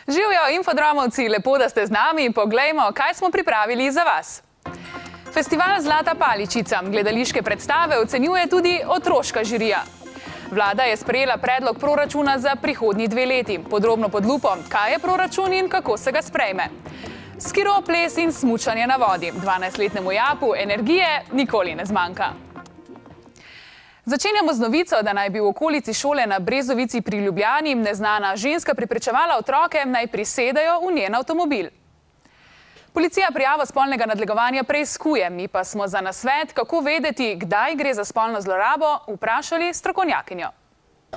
Živjo infodromovci, lepo, da ste z nami. Poglejmo, kaj smo pripravili za vas. Festival Zlata paličica gledališke predstave ocenjuje tudi otroška žirija. Vlada je sprejela predlog proračuna za prihodnji 2 leti. Podrobno pod lupo, kaj je proračun in kako se ga sprejme. Skiro, ples in smučanje na vodi. 12-letnemu Japu energije nikoli ne zmanjka. Začenjamo z novico, da naj bi v okolici šole na Brezovici pri Ljubljani neznana ženska prepričevala otroke, naj prisedejo v njen avtomobil. Policija prijavo spolnega nadlegovanja preiskuje, mi pa smo za nasvet, kako vedeti, kdaj gre za spolno zlorabo, vprašali strokovnjakinjo.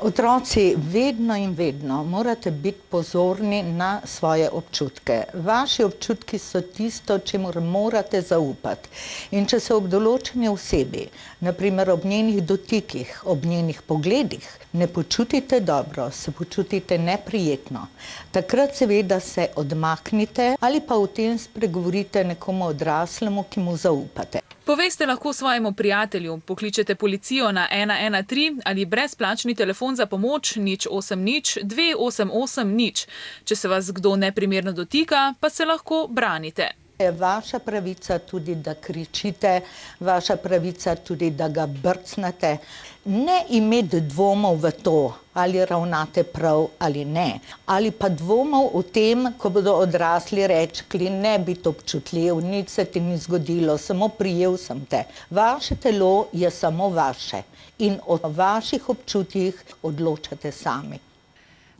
Otroci, vedno in vedno morate biti pozorni na svoje občutke. Vaši občutki so tisto, čemur morate zaupati. In če se ob določeni osebi, naprimer ob njenih dotikih, ob njenih pogledih, ne počutite dobro, se počutite neprijetno, takrat seveda se odmaknite ali pa o tem spregovorite nekomu odraslemu, ki mu zaupate. Povejte lahko svojemu prijatelju, pokličete policijo na 113 ali brezplačni telefon za pomoč 080 288 0. Če se vas kdo neprimerno dotika, pa se lahko branite. Je vaša pravica tudi, da kričite, vaša pravica tudi, da ga brcnete. Ne imeti dvomov v to, ali ravnate prav ali ne. Ali pa dvomov o tem, ko bodo odrasli rekli, ne biti občutljiv, nič se ti ni zgodilo, samo prijel sem te. Vaše telo je samo vaše in o vaših občutjih odločate sami.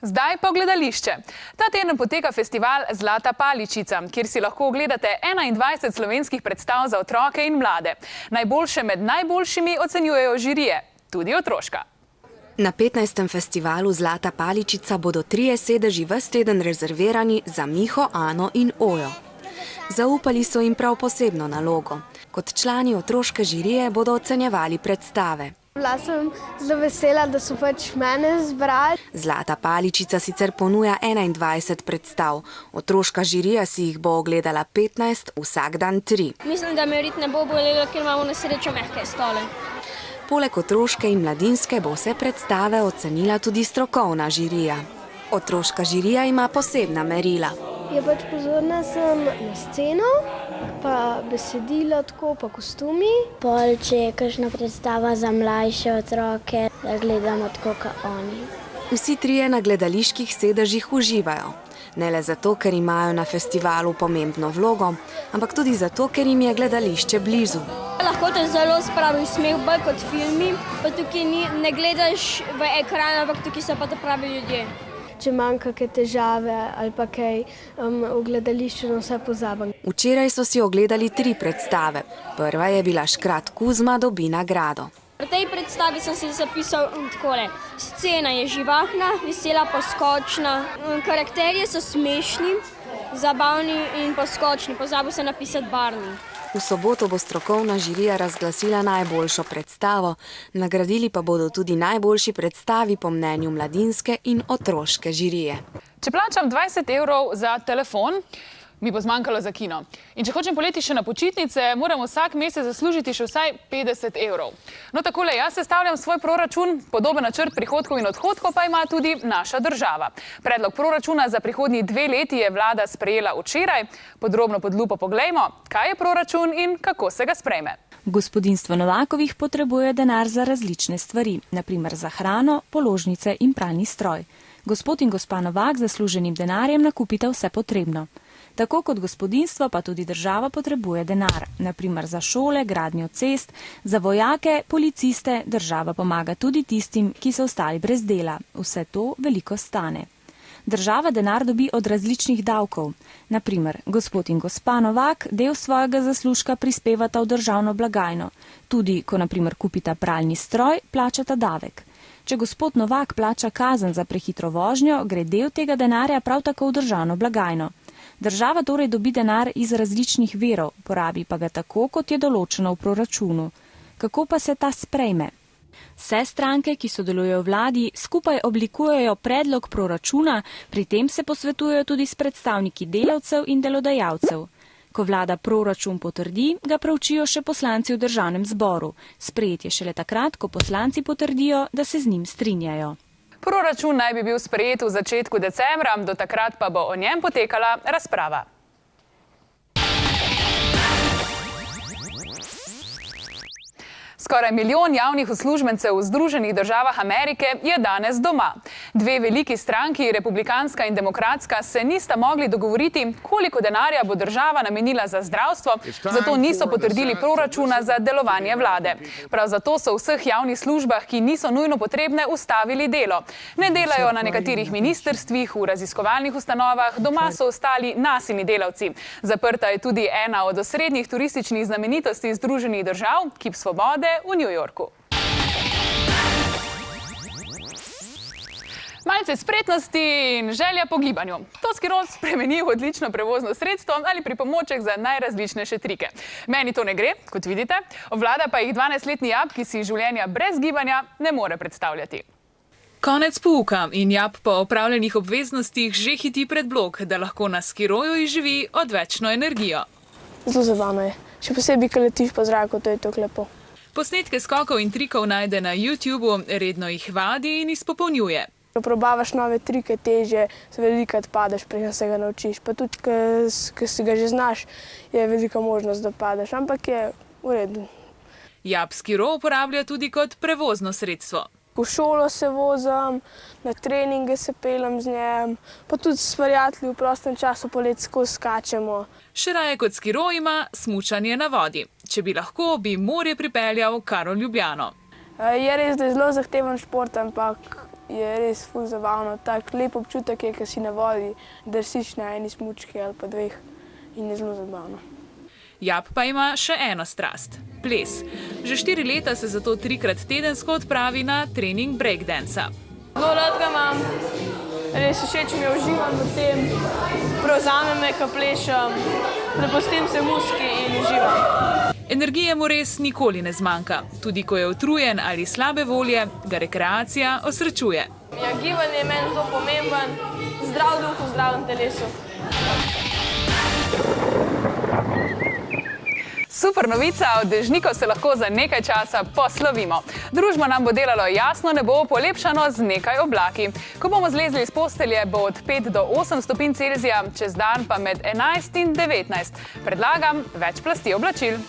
Zdaj pa gledališče. Ta teden poteka festival Zlata paličica, kjer si lahko ogledate 21 slovenskih predstav za otroke in mlade. Najboljše med najboljšimi ocenjujejo žirije, tudi otroška. Na 15. festivalu Zlata paličica bodo 3 sedeži ves teden rezervirani za Miho, Ano in Ojo. Zaupali so jim prav posebno nalogo. Kot člani otroške žirije bodo ocenjevali predstave. Bila sem zelo vesela, da so mene zbrali. Zlata paličica sicer ponuja 21 predstav. Otroška žirija si jih bo ogledala 15, vsak dan 3. Mislim, da me rit ne bo bolelo, ker imamo na srečo mehke stole. Poleg otroške in mladinske bo vse predstave ocenila tudi strokovna žirija. Otroška žirija ima posebna merila. Je pozorna sem na sceno, pa besedilo tako, pa kostumi. Pol, če je kakšna predstava za mlajše otroke, da gledamo tako, kot oni. Vsi 3 na gledaliških sedežih uživajo. Ne le zato, ker imajo na festivalu pomembno vlogo, ampak tudi zato, ker jim je gledališče blizu. Lahko te zelo spravi smeh, bolj kot filmi, pa tukaj ne gledaš v ekran, ampak tukaj so pa to pravi ljudje. Če manjka kakšne težave ali pa kaj v gledališču, na vse pozabim. Včeraj so si ogledali 3 predstave. Prva je bila Škrat Kuzma dobi nagrado. V tej predstavi sem si zapisal takole. Scena je živahna, vesela, poskočna. Karakterji so smešni, zabavni in poskočni. Pozabil sem napisati barvni. V soboto bo strokovna žirija razglasila najboljšo predstavo, nagradili pa bodo tudi najboljši predstavi po mnenju mladinske in otroške žirije. Če plačam 20 € za telefon, mi bo zmanjkalo za kino. In če hočem poleti še na počitnice, moram vsak mesec zaslužiti še vsaj 50 €. No takole, jaz sestavljam svoj proračun, podoben načrt prihodkov in odhodkov pa ima tudi naša država. Predlog proračuna za prihodnji 2 leti je vlada sprejela včeraj. Podrobno pod lupo poglejmo, kaj je proračun in kako se ga sprejme. Gospodinjstvo Novakovih potrebuje denar za različne stvari, naprimer za hrano, položnice in pralni stroj. Gospod in gospa Novak z zasluženim denarjem nakupita vse potrebno. Tako kot gospodinjstvo pa tudi država potrebuje denar, naprimer za šole, gradnjo cest, za vojake, policiste, država pomaga tudi tistim, ki so ostali brez dela. Vse to veliko stane. Država denar dobi od različnih davkov. Naprimer, gospod in gospa Novak del svojega zaslužka prispevata v državno blagajno. Tudi, ko naprimer kupita pralni stroj, plačata davek. Če gospod Novak plača kazen za prehitro vožnjo, gre del tega denarja prav tako v državno blagajno. Država torej dobi denar iz različnih virov, porabi pa ga tako, kot je določeno v proračunu. Kako pa se ta sprejme? Vse stranke, ki sodelujejo v vladi, skupaj oblikujejo predlog proračuna, pri tem se posvetujejo tudi s predstavniki delavcev in delodajalcev. Ko vlada proračun potrdi, ga preučijo še poslanci v državnem zboru. Sprejet je šele takrat, ko poslanci potrdijo, da se z njim strinjajo. Proračun naj bi bil sprejet v začetku decembra, do takrat pa bo o njem potekala razprava. Skoraj 1 milijon javnih uslužbencev v Združenih državah Amerike je danes doma. Dve veliki stranki, republikanska in demokratska, se nista mogli dogovoriti, koliko denarja bo država namenila za zdravstvo, zato niso potrdili proračuna za delovanje vlade. Prav zato so v vseh javnih službah, ki niso nujno potrebne, ustavili delo. Ne delajo na nekaterih ministrstvih, v raziskovalnih ustanovah, doma so ostali nasilni delavci. Zaprta je tudi ena od osrednjih turističnih znamenitosti Združenih držav, Kip svobode, v New Yorku. Malce spretnosti in želja po gibanju. To skiro spremeni v odlično prevozno sredstvo ali pripomoček za najrazličnejše trike. Meni to ne gre, kot vidite, obvlada pa jih 12-letni Jap, ki si življenja brez gibanja ne more predstavljati. Konec pouka in Jap po opravljenih obveznostih že hiti pred blok, da lahko na skiroju izživi odvečno energijo. Zelo zabavno je. Še posebej, ko letiš po zraku, to je tako lepo. Posnetke skokov in trikov najde na YouTubeu, redno jih vadi in izpopolnjuje. Ko probavaš nove trike, težje, se velikokrat padeš, preden se ga naučiš. Pa tudi, ko si ga že znaš, je velika možnost, da padeš, ampak je v redu. Jap skiro uporablja tudi kot prevozno sredstvo. V šolo se vozim, na treninge se peljem z njem, pa tudi s prijatelji v prostem času poleti skozi skačemo. Še raje kot skiro ima smučanje na vodi. Če bi lahko, bi morje pripeljal kar v Ljubljano. Je res, da je zelo zahteven šport, ampak je res ful zabavno. Tak lep občutek je, ko si na vodi, drsiš na eni smučki ali pa dveh in je zelo zabavno. Jap pa ima še eno strast – ples. Že 4 leta se zato 3-krat tedensko odpravi na trening breakdansa. Zelo rad ga imam, res všeč mi je, uživam v tem, prevzame me, ko plešem, prepustim se muziki in uživam. Energije mu res nikoli ne zmanjka. Tudi ko je utrujen ali slabe volje, ga rekreacija osrečuje. Ja, gibanje je meni zelo pomemben, zdrav duh v zdravem telesu. Super novica, od dežnikov se lahko za nekaj časa poslovimo. Družbo nam bo delalo jasno nebo, polepšano z nekaj oblaki. Ko bomo zlezli iz postelje, bo od 5 do 8 stopinj Celzija, čez dan pa med 11 in 19. Predlagam več plasti oblačil.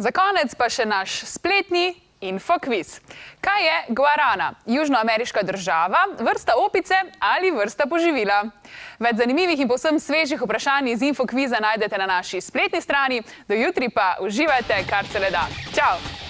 Za konec pa še naš spletni infokviz. Kaj je guarana? Južnoameriška država, vrsta opice ali vrsta poživila? Več zanimivih in povsem svežih vprašanj iz infokviza najdete na naši spletni strani. Do jutri pa uživajte, kar se le da. Čau!